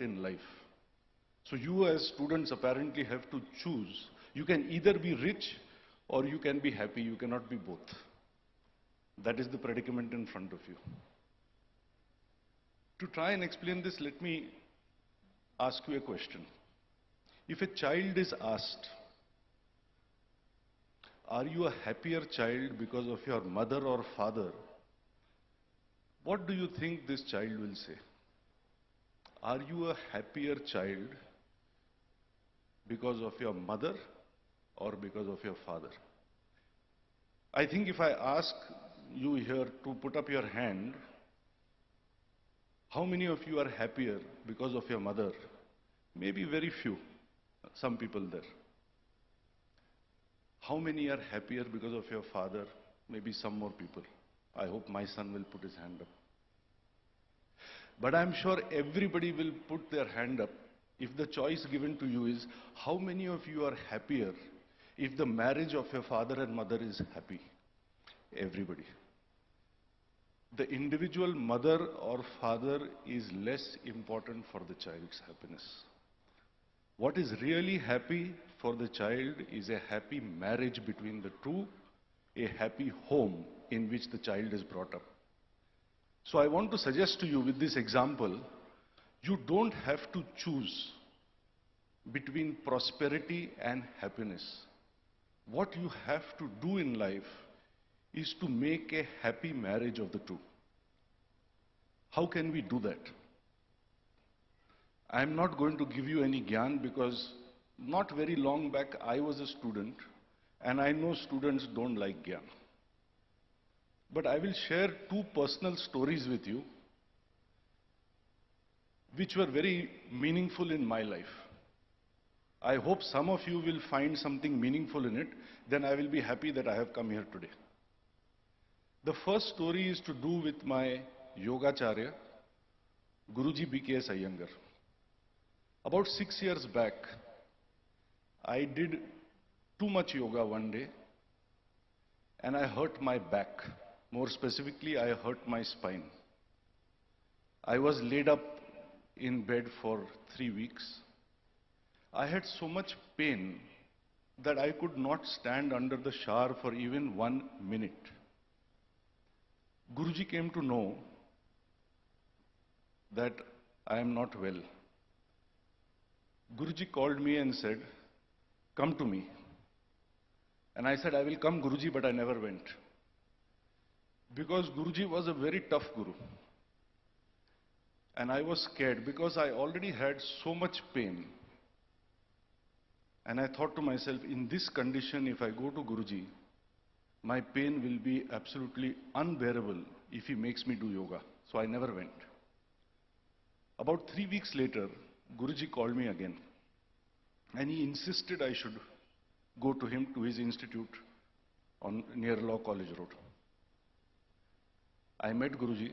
in life. So you as students apparently have to choose. You can either be rich or you can be happy. You cannot be both. That is the predicament in front of you. To try and explain this, let me ask you a question. If a child is asked, are you a happier child because of your mother or father? What do you think this child will say? Are you a happier child because of your mother or because of your father? I think if I ask you here to put up your hand, how many of you are happier because of your mother? Maybe very few, some people there. How many are happier because of your father? Maybe some more people. I hope my son will put his hand up. But I'm sure everybody will put their hand up if the choice given to you is, how many of you are happier if the marriage of your father and mother is happy? Everybody. The individual mother or father is less important for the child's happiness. What is really happy for the child is a happy marriage between the two, a happy home in which the child is brought up. So I want to suggest to you with this example, you don't have to choose between prosperity and happiness. What you have to do in life is to make a happy marriage of the two. How can we do that? I am not going to give you any gyan because not very long back I was a student and I know students don't like gyan. But I will share two personal stories with you which were very meaningful in my life. I hope some of you will find something meaningful in it, then I will be happy that I have come here today. The first story is to do with my Yogacharya, Guruji B.K.S. Iyengar. About 6 years back, I did too much yoga one day and I hurt my back. More specifically, I hurt my spine. I was laid up in bed for 3 weeks. I had so much pain that I could not stand under the shower for even 1 minute. Guruji came to know that I am not well. Guruji called me and said, come to me. And I said, I will come, Guruji, but I never went. Because Guruji was a very tough Guru. And I was scared because I already had so much pain. And I thought to myself, in this condition, if I go to Guruji, my pain will be absolutely unbearable if he makes me do yoga. So I never went. About 3 weeks later, Guruji called me again. And he insisted I should go to him, to his institute near Law College Road. I met Guruji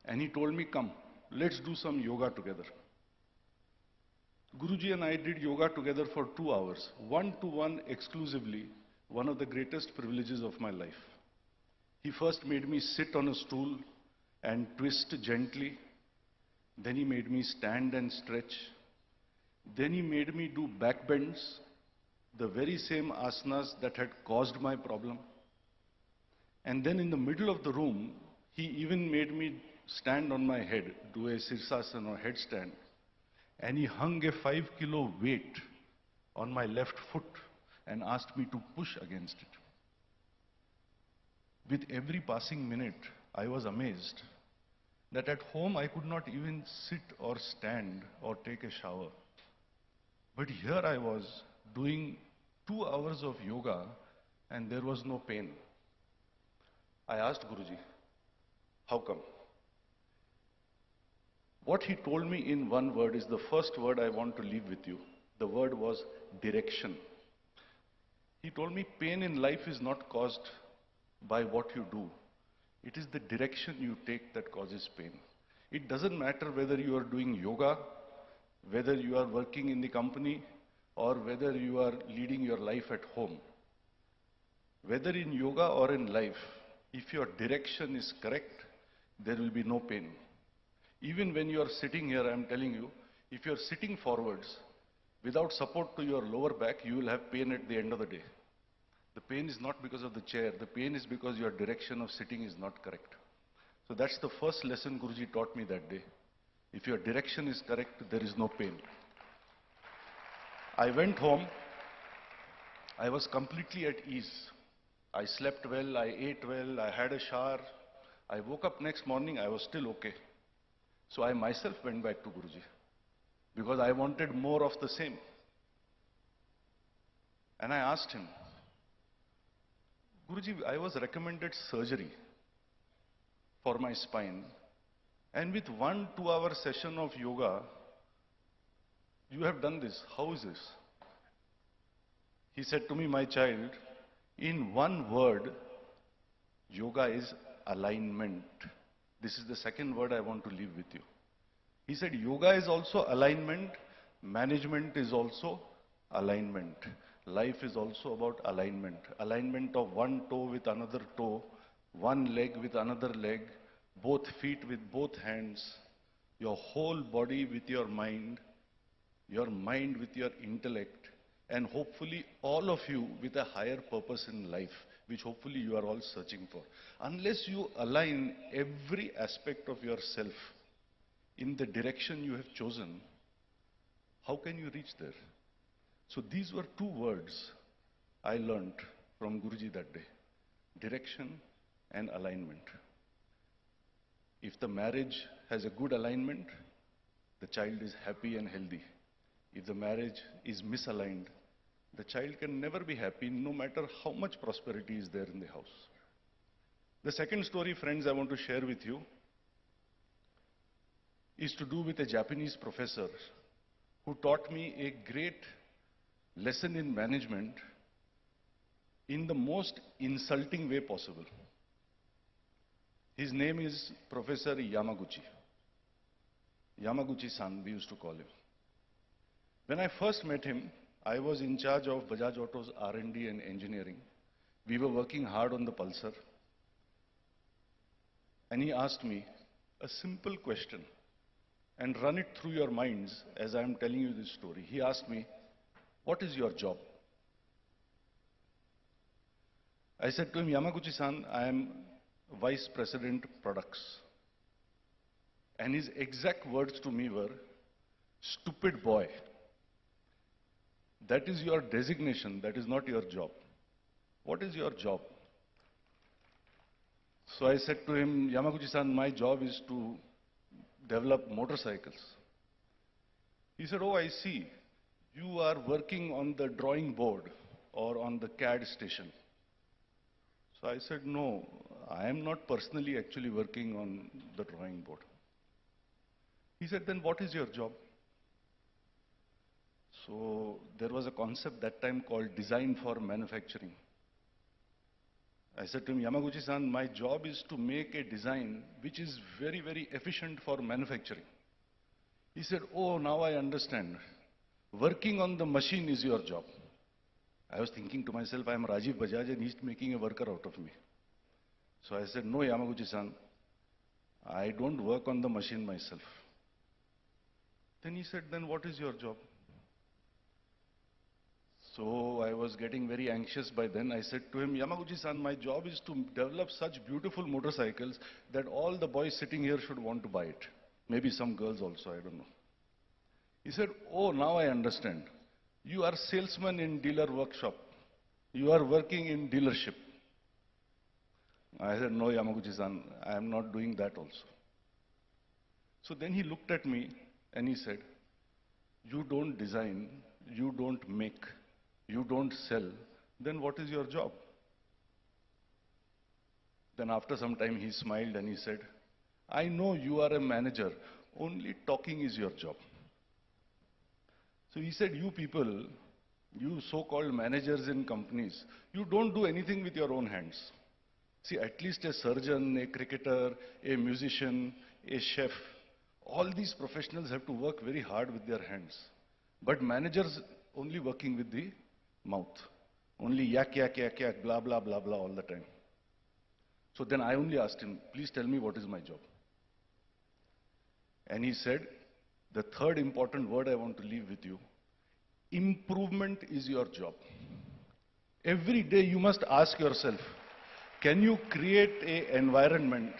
and he told me, come, let's do some yoga together. Guruji and I did yoga together for 2 hours, one-to-one exclusively, one of the greatest privileges of my life. He first made me sit on a stool and twist gently. Then he made me stand and stretch. Then he made me do back bends, the very same asanas that had caused my problem. And then in the middle of the room, he even made me stand on my head, do a sirsasana or headstand. And he hung a 5-kilo weight on my left foot and asked me to push against it. With every passing minute, I was amazed that at home I could not even sit or stand or take a shower. But here I was doing 2 hours of yoga and there was no pain. I asked Guruji, how come? What he told me in one word is the first word I want to leave with you. The word was direction. He told me pain in life is not caused by what you do. It is the direction you take that causes pain. It doesn't matter whether you are doing yoga, whether you are working in the company, or whether you are leading your life at home. Whether in yoga or in life, if your direction is correct, there will be no pain. Even when you are sitting here, I am telling you, If you're sitting forwards, without support to your lower back, you will have pain at the end of the day. The pain is not because of the chair, the pain is because your direction of sitting is not correct. So that's the first lesson Guruji taught me that day. If your direction is correct, there is no pain. I went home, I was completely at ease. I slept well, I ate well, I had a shower. I woke up next morning, I was still okay. So I myself went back to Guruji because I wanted more of the same. And I asked him, Guruji, I was recommended surgery for my spine, and with 1-2 hour session of yoga, you have done this. How is this? He said to me, my child, in one word, yoga is alignment. This is the second word I want to leave with you. He said, yoga is also alignment, management is also alignment. Life is also about alignment. Alignment of one toe with another toe, one leg with another leg, both feet with both hands, your whole body with your mind with your intellect, and hopefully all of you with a higher purpose in life, which hopefully you are all searching for. Unless you align every aspect of yourself in the direction you have chosen, how can you reach there? So these were two words I learnt from Guruji that day: direction and alignment. If the marriage has a good alignment, the child is happy and healthy. If the marriage is misaligned, the child can never be happy, no matter how much prosperity is there in the house. The second story, friends, I want to share with you is to do with a Japanese professor who taught me a great lesson in management in the most insulting way possible. His name is Professor Yamaguchi. Yamaguchi-san, we used to call him. When I first met him, I was in charge of Bajaj Auto's R&D and engineering. We were working hard on the Pulsar. And he asked me a simple question, and run it through your minds as I am telling you this story. He asked me, what is your job? I said to him, Yamaguchi-san, I am Vice President Products. And his exact words to me were, stupid boy. That is your designation, that is not your job. What is your job? So I said to him, Yamaguchi-san, my job is to develop motorcycles. He said, oh, I see. You are working on the drawing board or on the CAD station. So I said, no, I am not personally actually working on the drawing board. He said, then what is your job? So there was a concept that time called design for manufacturing. I said to him, Yamaguchi-san, my job is to make a design which is very, very efficient for manufacturing. He said, oh, now I understand. Working on the machine is your job. I was thinking to myself, I am Rajiv Bajaj and he's making a worker out of me. So I said, no, Yamaguchi-san, I don't work on the machine myself. Then he said, then what is your job? So I was getting very anxious by then. I said to him, Yamaguchi-san, my job is to develop such beautiful motorcycles that all the boys sitting here should want to buy it. Maybe some girls also, I don't know. He said, oh, now I understand. You are salesman in dealer workshop. You are working in dealership. I said, no, Yamaguchi-san, I am not doing that also. So then he looked at me and he said, you don't design, you don't make, you don't sell, then what is your job? Then after some time he smiled and he said, I know you are a manager, only talking is your job. So he said, you people, you so-called managers in companies, you don't do anything with your own hands. See, at least a surgeon, a cricketer, a musician, a chef, all these professionals have to work very hard with their hands. But managers only working with the mouth. Only yak, yak, yak, yak, blah, blah, blah, blah all the time. So then I only asked him, please tell me what is my job. And he said, The third important word I want to leave with you, improvement is your job. Every day you must ask yourself, can you create an environment,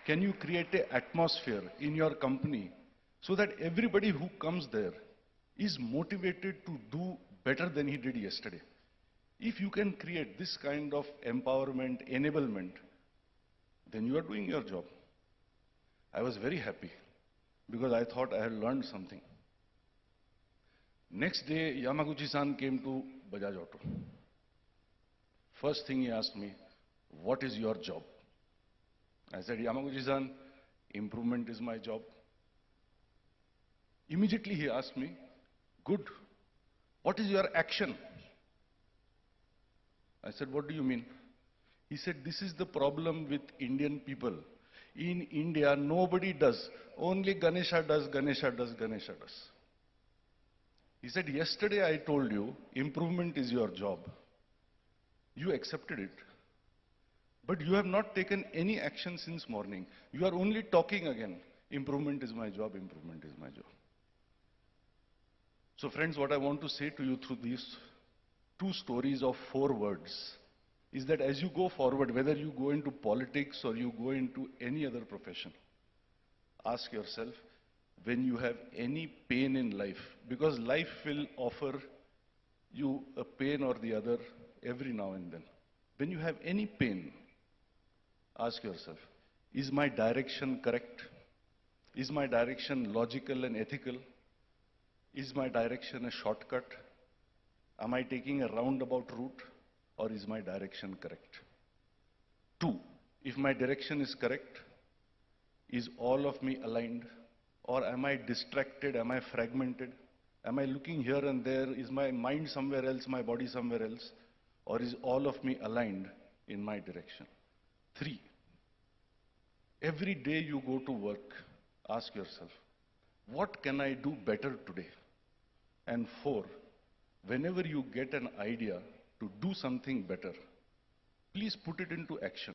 can you create an atmosphere in your company so that everybody who comes there is motivated to do better than he did yesterday? If you can create this kind of empowerment, enablement, then you are doing your job. I was very happy because I thought I had learned something. Next day, Yamaguchi-san came to Bajaj Auto. First thing he asked me, what is your job? I said, Yamaguchi-san, improvement is my job. Immediately he asked me, good, what is your action? I said, what do you mean? He said, this is the problem with Indian people. In India, nobody does. Only Ganesha does, Ganesha does, Ganesha does. He said, yesterday I told you, improvement is your job. You accepted it. But you have not taken any action since morning. You are only talking again. Improvement is my job, improvement is my job. So friends, what I want to say to you through these two stories of 4 words is that as you go forward, whether you go into politics or you go into any other profession, ask yourself, when you have any pain in life, because life will offer you a pain or the other every now and then. When you have any pain, ask yourself, is my direction correct? Is my direction logical and ethical? Is my direction a shortcut? Am I taking a roundabout route, or is my direction correct? 2, if my direction is correct, is all of me aligned? Or am I distracted? Am I fragmented? Am I looking here and there? Is my mind somewhere else, my body somewhere else? Or is all of me aligned in my direction? 3, every day you go to work, ask yourself, what can I do better today? And 4, whenever you get an idea to do something better, please put it into action.